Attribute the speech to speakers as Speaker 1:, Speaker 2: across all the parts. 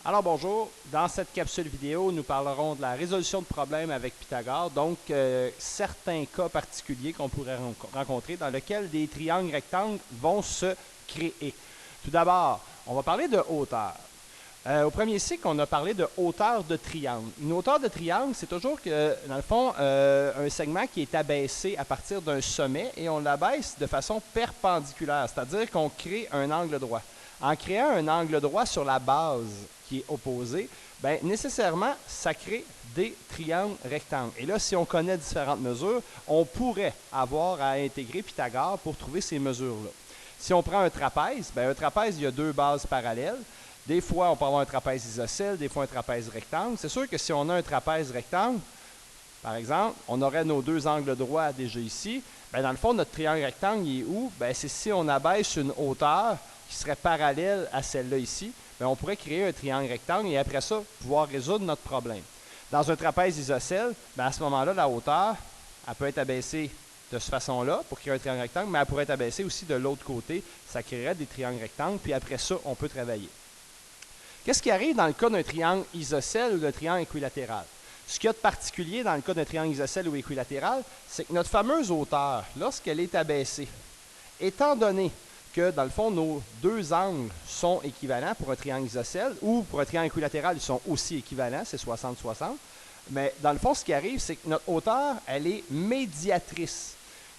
Speaker 1: Alors bonjour, dans cette capsule vidéo, nous parlerons de la résolution de problèmes avec Pythagore, donc certains cas particuliers qu'on pourrait rencontrer dans lesquels des triangles rectangles vont se créer. Tout d'abord, on va parler de hauteur. Au premier cycle, on a parlé de hauteur de triangle. Une hauteur de triangle, c'est toujours que, dans le fond, un segment qui est abaissé à partir d'un sommet et on l'abaisse de façon perpendiculaire, c'est-à-dire qu'on crée un angle droit. En créant un angle droit sur la base qui est opposée, bien, nécessairement, ça crée des triangles rectangles. Et là, si on connaît différentes mesures, on pourrait avoir à intégrer Pythagore pour trouver ces mesures-là. Si on prend un trapèze, bien, un trapèze, il y a deux bases parallèles. Des fois, on peut avoir un trapèze isocèle, des fois un trapèze rectangle. C'est sûr que si on a un trapèze rectangle, par exemple, on aurait nos deux angles droits déjà ici. Bien, dans le fond, notre triangle rectangle, il est où? Bien, c'est si on abaisse une hauteur qui serait parallèle à celle-là ici, bien, on pourrait créer un triangle rectangle et après ça, pouvoir résoudre notre problème. Dans un trapèze isocèle, bien, à ce moment-là, la hauteur, elle peut être abaissée de cette façon-là pour créer un triangle rectangle, mais elle pourrait être abaissée aussi de l'autre côté. Ça créerait des triangles rectangles, puis après ça, on peut travailler. Qu'est-ce qui arrive dans le cas d'un triangle isocèle ou d'un triangle équilatéral? Ce qu'il y a de particulier dans le cas d'un triangle isocèle ou équilatéral, c'est que notre fameuse hauteur, lorsqu'elle est abaissée, étant donné que, dans le fond, nos deux angles sont équivalents pour un triangle isocèle ou pour un triangle équilatéral, ils sont aussi équivalents, c'est 60-60. Mais dans le fond, ce qui arrive, c'est que notre hauteur, elle est médiatrice.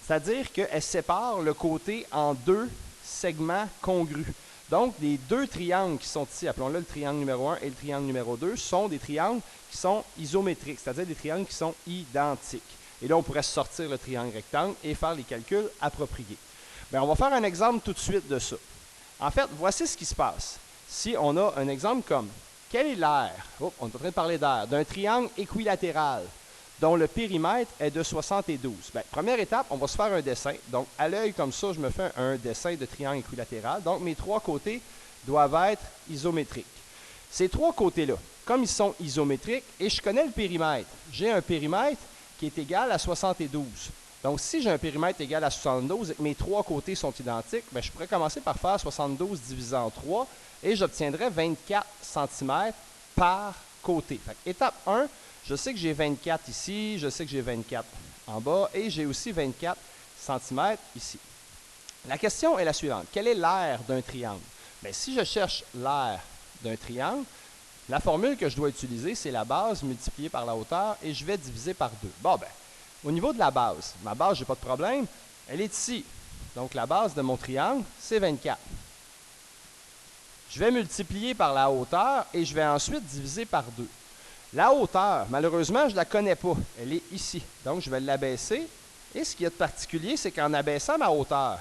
Speaker 1: C'est-à-dire qu'elle sépare le côté en deux segments congrus. Donc, les deux triangles qui sont ici, appelons-le le triangle numéro 1 et le triangle numéro 2, sont des triangles qui sont isométriques, c'est-à-dire des triangles qui sont identiques. Et là, on pourrait sortir le triangle rectangle et faire les calculs appropriés. Bien, on va faire un exemple tout de suite de ça. En fait, voici ce qui se passe. Si on a un exemple comme, quel est l'aire, on est en train de parler d'aire, d'un triangle équilatéral dont le périmètre est de 72. Bien, première étape, on va se faire un dessin. Donc, à l'œil comme ça, je me fais un dessin de triangle équilatéral. Donc, mes trois côtés doivent être isométriques. Ces trois côtés-là, comme ils sont isométriques, et je connais le périmètre, j'ai un périmètre qui est égal à 72. Donc, si j'ai un périmètre égal à 72 et que mes trois côtés sont identiques, bien, je pourrais commencer par faire 72 divisé en 3 et j'obtiendrai 24 cm par côté. Fait, étape 1, je sais que j'ai 24 ici, je sais que j'ai 24 en bas et j'ai aussi 24 cm ici. La question est la suivante. Quelle est l'aire d'un triangle? Bien, si je cherche l'aire d'un triangle, la formule que je dois utiliser, c'est la base multipliée par la hauteur et je vais diviser par 2. Bon, bien, au niveau de la base, ma base, je n'ai pas de problème, elle est ici. Donc, la base de mon triangle, c'est 24. Je vais multiplier par la hauteur et je vais ensuite diviser par 2. La hauteur, malheureusement, je ne la connais pas. Elle est ici. Donc, je vais l'abaisser. Et ce qu'il y a de particulier, c'est qu'en abaissant ma hauteur,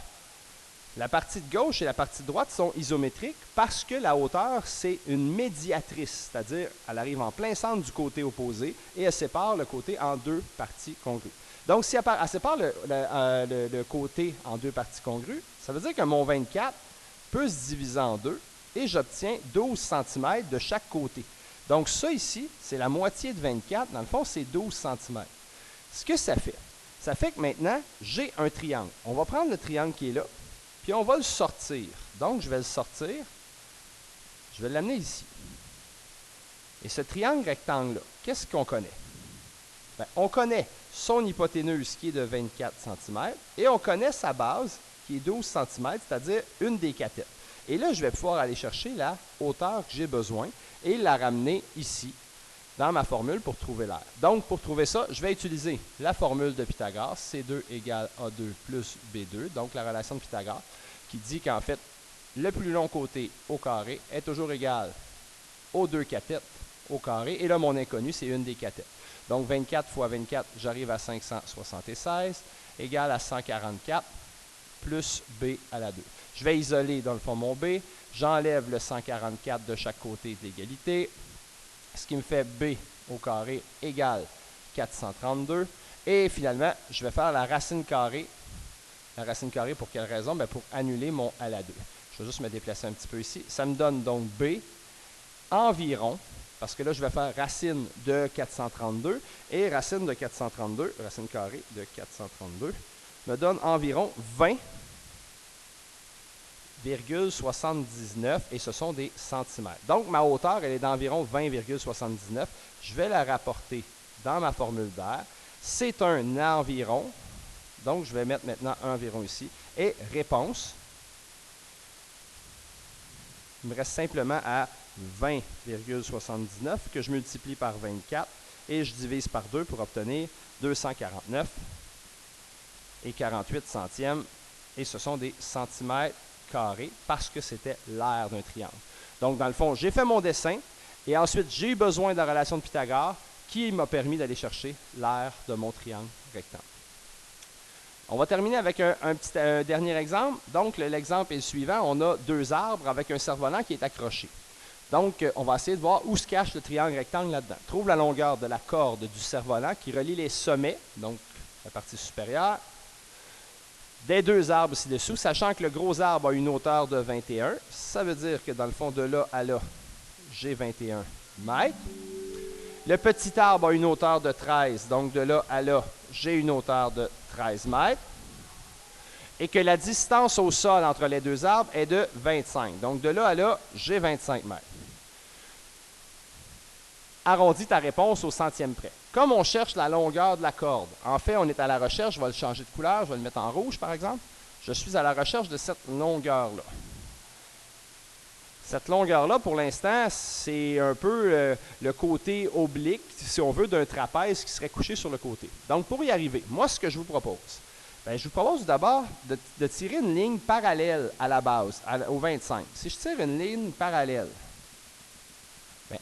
Speaker 1: la partie de gauche et la partie de droite sont isométriques parce que la hauteur, c'est une médiatrice, c'est-à-dire elle arrive en plein centre du côté opposé et elle sépare le côté en deux parties congrues. Donc, si elle sépare le côté en deux parties congrues, ça veut dire que mon 24 peut se diviser en deux et j'obtiens 12 cm de chaque côté. Donc, ça ici, c'est la moitié de 24. Dans le fond, c'est 12 cm. Ce que ça fait que maintenant, j'ai un triangle. On va prendre le triangle qui est là, puis on va le sortir. Donc, je vais le sortir. Je vais l'amener ici. Et ce triangle rectangle-là, qu'est-ce qu'on connaît? Bien, on connaît son hypoténuse qui est de 24 cm et on connaît sa base qui est 12 cm, c'est-à-dire une des cathètes. Et là, je vais pouvoir aller chercher la hauteur que j'ai besoin et la ramener ici, dans ma formule pour trouver l'aire. Donc, pour trouver ça, je vais utiliser la formule de Pythagore, C2 égale A2 plus B2, donc la relation de Pythagore, qui dit qu'en fait, le plus long côté au carré est toujours égal aux deux cathètes au carré. Et là, mon inconnu, c'est une des cathètes. Donc, 24 fois 24, j'arrive à 576, égale à 144, plus B à la 2. Je vais isoler, dans le fond, mon B. J'enlève le 144 de chaque côté de l'égalité, ce qui me fait B au carré égale 432. Et finalement, je vais faire la racine carrée. La racine carrée, pour quelle raison? Bien, pour annuler mon à la 2. Je vais juste me déplacer un petit peu ici. Ça me donne donc B environ, parce que là, je vais faire racine de 432. Et racine de 432, racine carrée de 432, me donne environ 20 20,79 et ce sont des centimètres. Donc, ma hauteur, elle est d'environ 20,79. Je vais la rapporter dans ma formule d'air. C'est un environ. Donc, je vais mettre maintenant environ ici. Et réponse, il me reste simplement à 20,79 que je multiplie par 24 et je divise par 2 pour obtenir 249 et 48 centièmes. Et ce sont des centimètres carrés parce que c'était l'aire d'un triangle. Donc, dans le fond, j'ai fait mon dessin et ensuite, j'ai eu besoin de la relation de Pythagore qui m'a permis d'aller chercher l'aire de mon triangle rectangle. On va terminer avec un dernier exemple. Donc, l'exemple est le suivant. On a deux arbres avec un cerf-volant qui est accroché. Donc, on va essayer de voir où se cache le triangle rectangle là-dedans. Trouve la longueur de la corde du cerf-volant qui relie les sommets, donc la partie supérieure, des deux arbres ci-dessous, sachant que le gros arbre a une hauteur de 21. Ça veut dire que dans le fond, de là à là, j'ai 21 mètres. Le petit arbre a une hauteur de 13, donc de là à là, j'ai une hauteur de 13 mètres. Et que la distance au sol entre les deux arbres est de 25. Donc de là à là, j'ai 25 mètres. Arrondis ta réponse au centième près. Comme on cherche la longueur de la corde, en fait, on est à la recherche, je vais le changer de couleur, je vais le mettre en rouge par exemple. Je suis à la recherche de cette longueur-là. Cette longueur-là, pour l'instant, c'est un peu le côté oblique, si on veut, d'un trapèze qui serait couché sur le côté. Donc, pour y arriver, moi, ce que je vous propose, je vous propose d'abord de tirer une ligne parallèle à la base, au 25. Si je tire une ligne parallèle,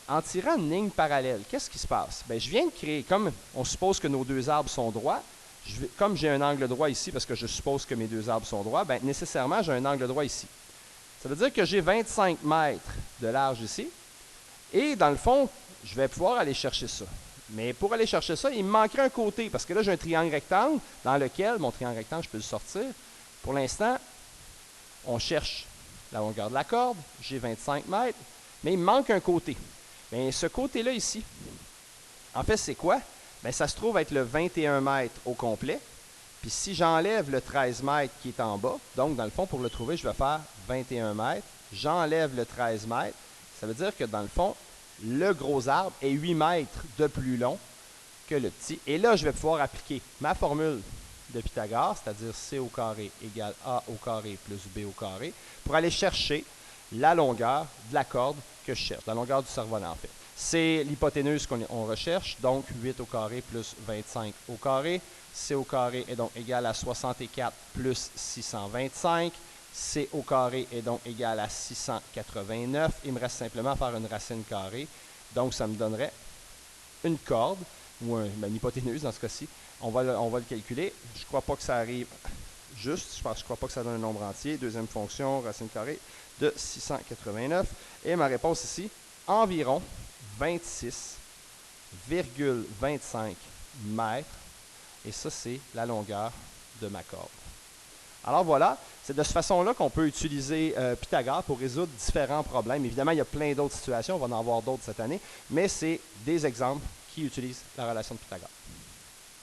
Speaker 1: en tirant une ligne parallèle, qu'est-ce qui se passe? Je viens de créer, comme on suppose que nos deux arbres sont droits, comme j'ai un angle droit ici, parce que je suppose que mes deux arbres sont droits, nécessairement, j'ai un angle droit ici. Ça veut dire que j'ai 25 mètres de large ici. Et dans le fond, je vais pouvoir aller chercher ça. Mais pour aller chercher ça, il me manquerait un côté. Parce que là, j'ai un triangle rectangle dans lequel, mon triangle rectangle, je peux le sortir. Pour l'instant, on cherche la longueur de la corde. J'ai 25 mètres. Mais il me manque un côté. Ce côté-là ici, en fait, c'est quoi? Ça se trouve être le 21 mètres au complet. Puis si j'enlève le 13 mètres qui est en bas, donc dans le fond, pour le trouver, je vais faire 21 mètres. J'enlève le 13 mètres. Ça veut dire que dans le fond, le gros arbre est 8 mètres de plus long que le petit. Et là, je vais pouvoir appliquer ma formule de Pythagore, c'est-à-dire C au carré égale A au carré plus B au carré, pour aller chercher la longueur de la corde que je cherche, la longueur du cerf-volant en fait. C'est l'hypoténuse qu'on recherche, donc 8 au carré plus 25 au carré. C au carré est donc égal à 64 plus 625. C au carré est donc égal à 689. Il me reste simplement à faire une racine carrée. Donc, ça me donnerait une corde, ou une hypoténuse dans ce cas-ci. On va le calculer. Je ne crois pas que ça arrive juste. Je ne crois pas que ça donne un nombre entier. Deuxième fonction, racine carrée de 689. Et ma réponse ici, environ 26,25 mètres. Et ça, c'est la longueur de ma corde. Alors voilà, c'est de cette façon-là qu'on peut utiliser Pythagore pour résoudre différents problèmes. Évidemment, il y a plein d'autres situations, on va en avoir d'autres cette année, mais c'est des exemples qui utilisent la relation de Pythagore.